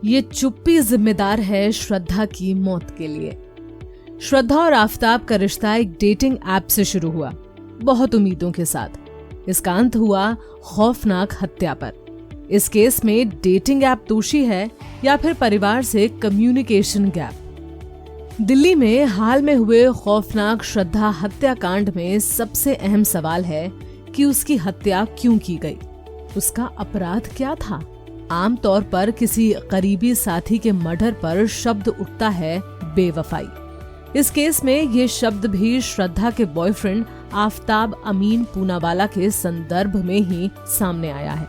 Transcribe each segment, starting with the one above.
ये चुप्पी जिम्मेदार है श्रद्धा की मौत के लिए। श्रद्धा और आफताब का रिश्ता एक डेटिंग ऐप से शुरू हुआ, बहुत उम्मीदों के साथ। इसका अंत हुआ खौफनाक हत्या पर। इस केस में डेटिंग ऐप दोषी है या फिर परिवार से कम्युनिकेशन गैप। दिल्ली में हाल में हुए खौफनाक श्रद्धा हत्याकांड में सबसे अहम सवाल है कि उसकी हत्या क्यों की गई, उसका अपराध क्या था। आमतौर पर किसी करीबी साथी के मर्डर पर शब्द उठता है बेवफाई। इस केस में ये शब्द भी श्रद्धा के बॉयफ्रेंड आफताब अमीन पूनावाला के संदर्भ में ही सामने आया है।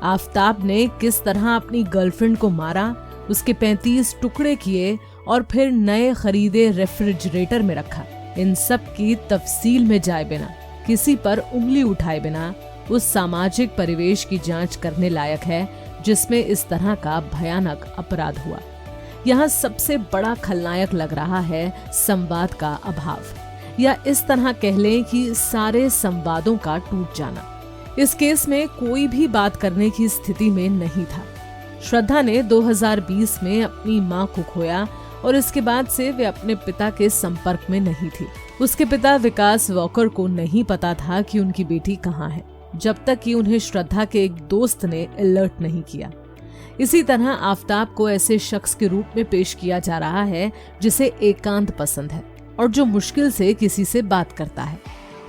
आफताब ने किस तरह अपनी गर्लफ्रेंड को मारा, उसके 35 टुकड़े किए और फिर नए खरीदे रेफ्रिजरेटर में रखा। इन सब की तफसील में जाए बिना, किसी पर उंगली उठाए बिना उस सामाजिक परिवेश की जांच करने लायक है जिसमें इस तरह का भयानक अपराध हुआ। यहाँ सबसे बड़ा खलनायक लग रहा है संवाद का अभाव, या इस तरह कह लें कि सारे संवादों का टूट जाना। इस केस में कोई भी बात करने की स्थिति में नहीं था। श्रद्धा ने 2020 में अपनी मां को खोया और इसके बाद से वे अपने पिता के संपर्क में नहीं थी। उसके पिता विकास वॉकर को नहीं पता था कि उनकी बेटी कहाँ है, जब तक कि उन्हें श्रद्धा के एक दोस्त ने अलर्ट नहीं किया। इसी तरह आफताब को ऐसे शख्स के रूप में पेश किया जा रहा है जिसे एकांत पसंद है और जो मुश्किल से किसी से बात करता है।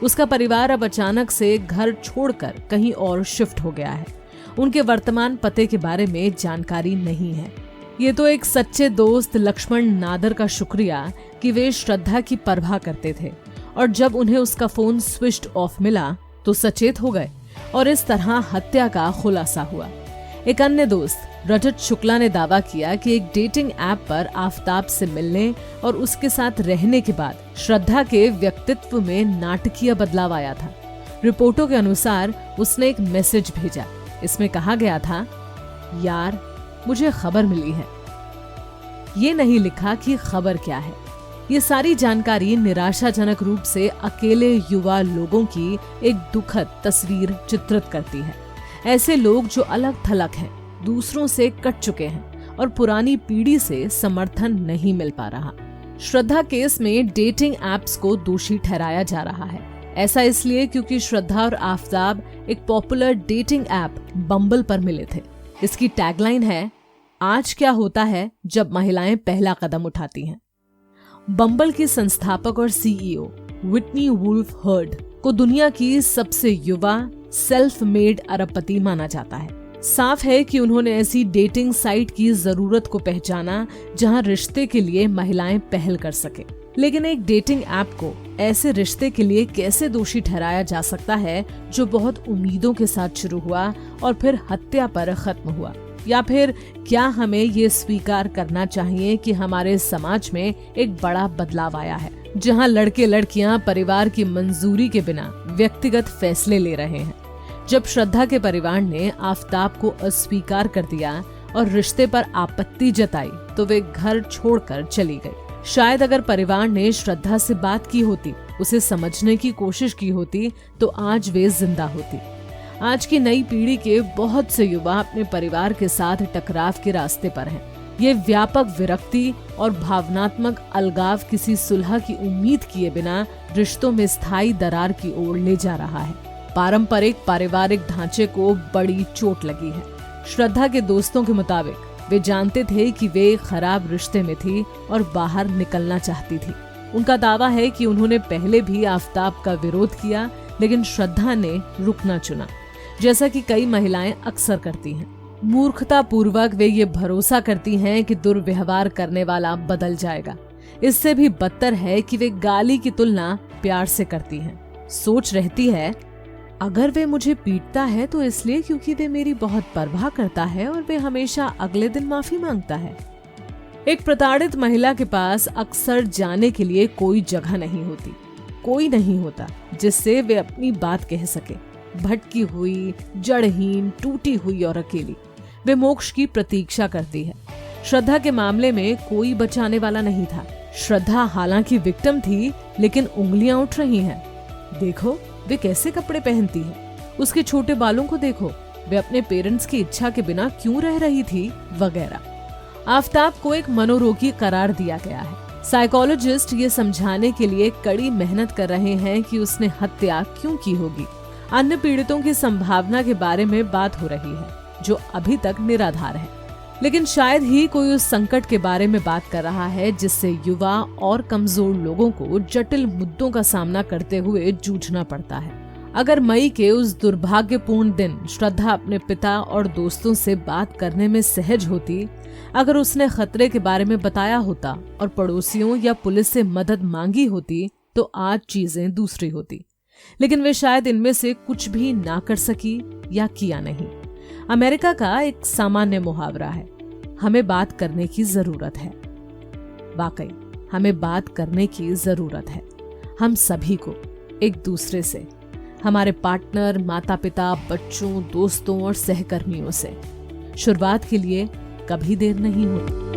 उसका परिवार अब अचानक से घर छोड़कर कहीं और शिफ्ट हो गया है। उनके वर्तमान पते के बारे में जानकारी नहीं है। ये तो एक सच्चे दोस्त लक्ष्मण नादर का शुक्रिया कि वे श्रद्धा की परवाह करते थे, और जब उन्हें उसका फोन स्विच्ड ऑफ मिला तो सचेत हो गए और इस तरह हत्या का खुलासा हुआ। एक अन्य दोस्त रजत शुक्ला ने दावा किया कि एक डेटिंग ऐप पर आफताब से मिलने और उसके साथ रहने के बाद श्रद्धा के व्यक्तित्व में नाटकीय बदलाव आया था। रिपोर्टों के अनुसार उसने एक मैसेज भेजा। इसमें कहा गया था, यार मुझे खबर मिली है। ये नहीं लिखा कि खबर क्या है। ये सारी जानकारी निराशाजनक रूप से अकेले युवा लोगों की एक दुखद तस्वीर चित्रित करती है। ऐसे लोग जो अलग थलग हैं, दूसरों से कट चुके हैं और पुरानी पीढ़ी से समर्थन नहीं मिल पा रहा। श्रद्धा केस में डेटिंग ऐप्स को दोषी ठहराया जा रहा है। ऐसा इसलिए क्योंकि श्रद्धा और आफताब एक पॉपुलर डेटिंग ऐप बम्बल पर मिले थे। इसकी टैगलाइन है, आज क्या होता है जब महिलाएं पहला कदम उठाती हैं। बम्बल की संस्थापक और सीईओ विटनी वुल्फ हर्ड को दुनिया की सबसे युवा सेल्फ मेड अरबपति माना जाता है। साफ है कि उन्होंने ऐसी डेटिंग साइट की जरूरत को पहचाना जहां रिश्ते के लिए महिलाएं पहल कर सके। लेकिन एक डेटिंग ऐप को ऐसे रिश्ते के लिए कैसे दोषी ठहराया जा सकता है जो बहुत उम्मीदों के साथ शुरू हुआ और फिर हत्या पर खत्म हुआ? या फिर क्या हमें ये स्वीकार करना चाहिए कि हमारे समाज में एक बड़ा बदलाव आया है, जहां लड़के लड़कियां परिवार की मंजूरी के बिना व्यक्तिगत फैसले ले रहे हैं? जब श्रद्धा के परिवार ने आफताब को अस्वीकार कर दिया और रिश्ते पर आपत्ति जताई तो वे घर छोड़कर चली गई। शायद अगर परिवार ने श्रद्धा से बात की होती, उसे समझने की कोशिश की होती, तो आज वे जिंदा होती। आज की नई पीढ़ी के बहुत से युवा अपने परिवार के साथ टकराव के रास्ते पर हैं। ये व्यापक विरक्ति और भावनात्मक अलगाव किसी सुलह की उम्मीद किए बिना रिश्तों में स्थायी दरार की ओर ले जा रहा है। पारंपरिक पारिवारिक ढांचे को बड़ी चोट लगी है। श्रद्धा के दोस्तों के मुताबिक वे जानते थे कि वे खराब रिश्ते में थी और बाहर निकलना चाहती थी। उनका दावा है कि उन्होंने पहले भी आफताब का विरोध किया, लेकिन श्रद्धा ने रुकना चुना, जैसा कि कई महिलाएं अक्सर करती हैं। मूर्खता पूर्वक वे ये भरोसा करती हैं कि दुर्व्यवहार करने वाला बदल जाएगा। इससे भी बदतर है कि वे गाली की तुलना प्यार से करती हैं। सोच रहती है, अगर वे मुझे पीटता है तो इसलिए क्योंकि वे मेरी बहुत परवाह करता है और वे हमेशा अगले दिन माफी मांगता है। एक प्रताड़ित महिला के पास अक्सर जाने के लिए कोई जगह नहीं होती, कोई नहीं होता जिससे वे अपनी बात कह सके। भटकी हुई, जड़हीन, टूटी हुई और अकेली वे मोक्ष की प्रतीक्षा करती है। श्रद्धा के मामले में कोई बचाने वाला नहीं था। श्रद्धा हालांकि विक्टिम थी, लेकिन उंगलियां उठ रही हैं। देखो वे कैसे कपड़े पहनती है, उसके छोटे बालों को देखो, वे अपने पेरेंट्स की इच्छा के बिना क्यों रह रही थी, वगैरह। आफताब को एक मनोरोगी करार दिया गया है। साइकोलॉजिस्ट ये समझाने के लिए कड़ी मेहनत कर रहे हैं कि उसने हत्या क्यों की होगी। अन्य पीड़ितों की संभावना के बारे में बात हो रही है, जो अभी तक निराधार है। लेकिन शायद ही कोई उस संकट के बारे में बात कर रहा है जिससे युवा और कमजोर लोगों को जटिल मुद्दों का सामना करते हुए जूझना पड़ता है। अगर मई के उस दुर्भाग्यपूर्ण दिन श्रद्धा अपने पिता और दोस्तों से बात करने में सहज होती, अगर उसने खतरे के बारे में बताया होता और पड़ोसियों या पुलिस से मदद मांगी होती, तो आज चीजें दूसरी होती। लेकिन वे शायद इनमें से कुछ भी ना कर सकी या किया नहीं। अमेरिका का एक सामान्य मुहावरा है, हमें बात करने की जरूरत है। वाकई हमें बात करने की जरूरत है, हम सभी को, एक दूसरे से, हमारे पार्टनर, माता पिता, बच्चों, दोस्तों और सहकर्मियों से। शुरुआत के लिए कभी देर नहीं होती।